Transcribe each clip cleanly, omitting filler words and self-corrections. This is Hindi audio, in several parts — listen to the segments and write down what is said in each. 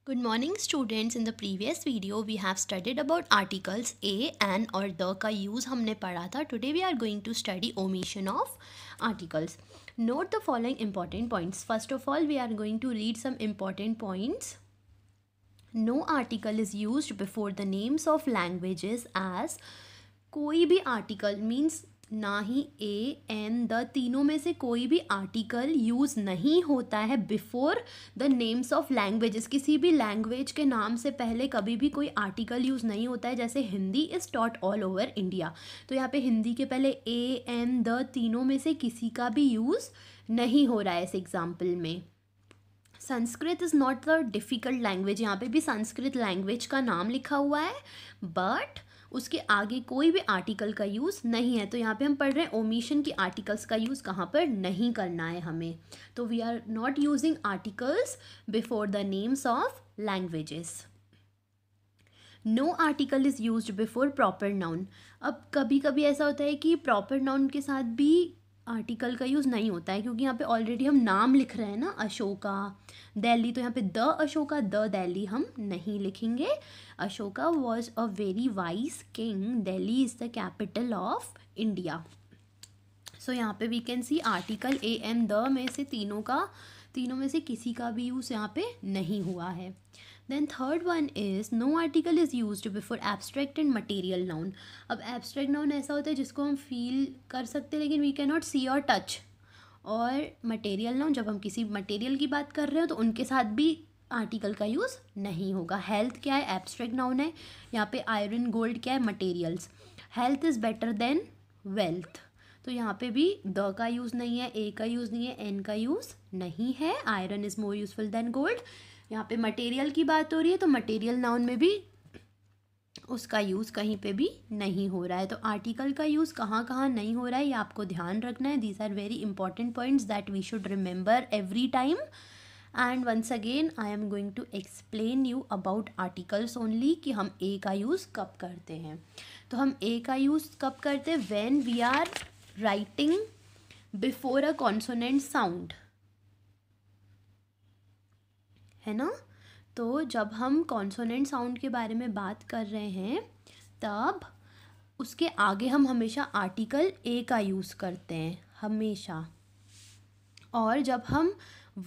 Good morning students. In the previous video we have studied about articles a, an और the का use हमने पढ़ा था. Today we are going to study omission of articles. Note the following important points. First of all we are going to read some important points. No article is used before the names of languages as कोई भी article means ना ही ए एन द तीनों में से कोई भी आर्टिकल यूज़ नहीं होता है before the names of languages. किसी भी लैंग्वेज के नाम से पहले कभी भी कोई आर्टिकल यूज़ नहीं होता है. जैसे Hindi is taught all over India, तो यहाँ पे हिंदी के पहले ए एन द तीनों में से किसी का भी यूज़ नहीं हो रहा है इस एग्जाम्पल में. Sanskrit is not the difficult language, यहाँ पे भी संस्कृत लैंग्वेज का नाम लिखा हुआ है बट उसके आगे कोई भी आर्टिकल का यूज़ नहीं है. तो यहाँ पे हम पढ़ रहे हैं ओमिशन की आर्टिकल्स का यूज़ कहाँ पर नहीं करना है हमें. तो we are not using articles before the names of languages. No article is used before proper noun. अब कभी कभी ऐसा होता है कि प्रॉपर नाउन के साथ भी आर्टिकल का यूज़ नहीं होता है क्योंकि यहाँ पे ऑलरेडी हम नाम लिख रहे हैं ना, अशोका, दिल्ली, तो यहाँ पे द अशोका द दिल्ली हम नहीं लिखेंगे. Ashoka was a very wise king, Delhi is the capital of India. So यहाँ पे we can see article a an the में से तीनों में से किसी का भी यूज़ यहाँ पे नहीं हुआ है. Then third one is no article is used before abstract and material noun. अब एब्स्ट्रैक्ट नाउन ऐसा होता है जिसको हम फील कर सकते हैं लेकिन वी कैन नॉट सी और टच. और मटेरियल नाउन जब हम किसी मटेरियल की बात कर रहे हो तो उनके साथ भी आर्टिकल का यूज़ नहीं होगा. हेल्थ क्या है? एब्स्ट्रैक्ट नाउन है. यहाँ पे आयरन गोल्ड क्या है? Materials. Health is better than wealth, तो यहाँ पे भी द का यूज़ नहीं है, ए का यूज़ नहीं है, एन का यूज़ नहीं है. Iron is more useful than gold. यहाँ पे मटेरियल की बात हो रही है तो मटेरियल नाउन में भी उसका यूज़ कहीं पे भी नहीं हो रहा है. तो आर्टिकल का यूज़ कहाँ कहाँ नहीं हो रहा है ये आपको ध्यान रखना है. These are very important points that we should remember every time. And once again I am going to explain you about articles only कि हम ए का यूज़ कब करते हैं. तो हम ए का यूज़ कब करते हैं? When we are writing before a consonant sound, है ना. तो जब हम कॉन्सोनेंट साउंड के बारे में बात कर रहे हैं तब उसके आगे हम हमेशा आर्टिकल ए का यूज़ करते हैं हमेशा. और जब हम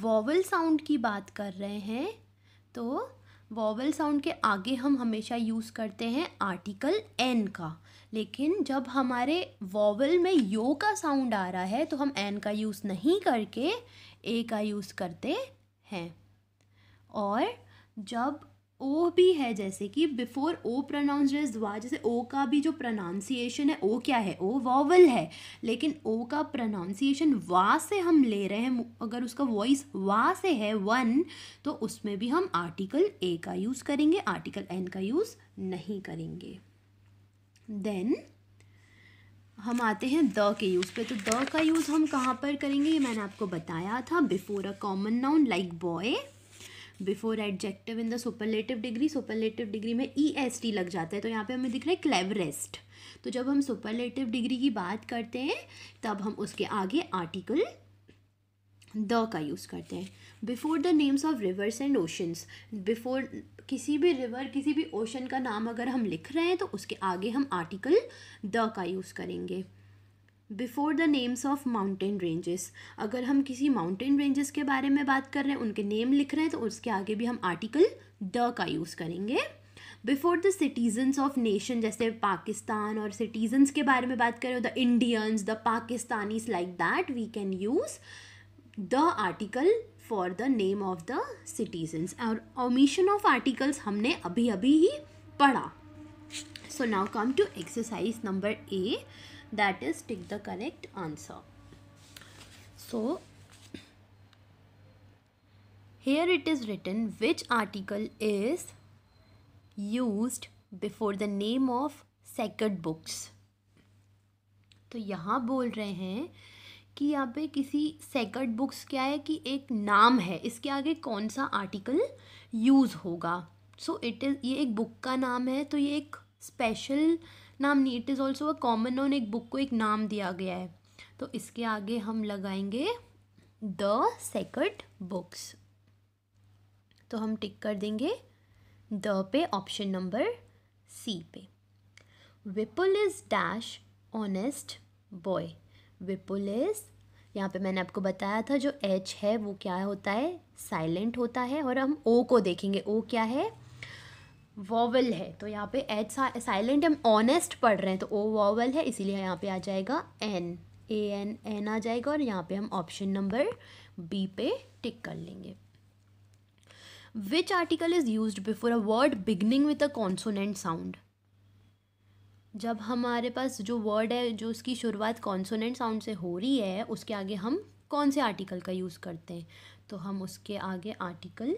वॉवल साउंड की बात कर रहे हैं तो वॉवल साउंड के आगे हम हमेशा यूज़ करते हैं आर्टिकल एन का. लेकिन जब हमारे वॉवल में यो का साउंड आ रहा है तो हम एन का यूज़ नहीं करके ए का यूज़ करते हैं. और जब ओ भी है, जैसे कि बिफोर ओ प्रोनाउंस्ड एज वा, जैसे ओ का भी जो प्रोनाउंसिएशन है, ओ क्या है? ओ वॉवल है लेकिन ओ का प्रोनाउंसिएशन वा से हम ले रहे हैं. अगर उसका वॉइस वा से है वन, तो उसमें भी हम आर्टिकल ए का यूज़ करेंगे, आर्टिकल एन का यूज़ नहीं करेंगे. देन हम आते हैं द के यूज़ पे. तो द का यूज़ हम कहाँ पर करेंगे ये मैंने आपको बताया था. Before a common noun like boy, before adjective in the superlative degree. Superlative degree में ई एस टी लग जाता है तो यहाँ पे हमें दिख रहा है क्लेवरेस्ट. तो जब हम सुपरलेटिव डिग्री की बात करते हैं तब हम उसके आगे आर्टिकल द का यूज़ करते हैं. Before the names of reverse and oceans, before किसी भी रिवर, किसी भी ओशन का नाम अगर हम लिख रहे हैं तो उसके आगे हम आर्टिकल द का यूज़ करेंगे. Before the names of mountain ranges, अगर हम किसी माउंटेन रेंजेस के बारे में बात कर रहे हैं, उनके नेम लिख रहे हैं तो उसके आगे भी हम आर्टिकल द का यूज़ करेंगे. Before the citizens of nation, जैसे पाकिस्तान और सिटीजन्स के बारे में बात करें, the Indians, the Pakistanis, like that we can use the article for the name of the citizens. और ओमिशन ऑफ आर्टिकल्स हमने अभी अभी ही पढ़ा. So now come to exercise number A, that is tick the correct answer. So here it is written which article is used before the name of sacred books. तो यहाँ बोल रहे हैं कि यहाँ पे किसी sacred books क्या है कि एक नाम है, इसके आगे कौन सा आर्टिकल यूज़ होगा. सो इट इज़, ये एक बुक का नाम है तो ये एक स्पेशल नाम नहीं, it is also a common noun. एक बुक को एक नाम दिया गया है तो इसके आगे हम लगाएंगे द सेक्रेड बुक्स. तो हम टिक कर देंगे the pay, option number C पे। Vipul is dash honest boy. Vipul is, यहाँ पे मैंने आपको बताया था जो एच है वो क्या होता है, साइलेंट होता है। और हम ओ को देखेंगे, ओ क्या है, वॉवल है। तो यहाँ पे एच साइलेंट, हम ऑनेस्ट पढ़ रहे हैं तो ओ वॉवल है, इसीलिए यहाँ पे आ जाएगा एन, ए एन, एन आ जाएगा। और यहाँ पे हम ऑप्शन नंबर बी पे टिक कर लेंगे। Which article is used before a word beginning with a consonant sound. जब हमारे पास जो वर्ड है जो उसकी शुरुआत कॉन्सोनेंट साउंड से हो रही है, उसके आगे हम कौन से आर्टिकल का यूज़ करते हैं, तो हम उसके आगे आर्टिकल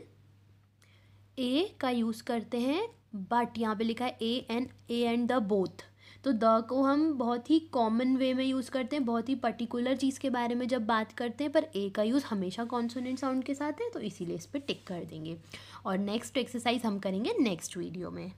ए का यूज़ करते हैं। बट यहाँ पे लिखा है ए एंड द बोथ, तो द को हम बहुत ही कॉमन वे में यूज़ करते हैं, बहुत ही पर्टिकुलर चीज़ के बारे में जब बात करते हैं, पर ए का यूज़ हमेशा कॉन्सोनेंट साउंड के साथ है, तो इसीलिए इस पर टिक कर देंगे। और नेक्स्ट एक्सरसाइज हम करेंगे नेक्स्ट वीडियो में।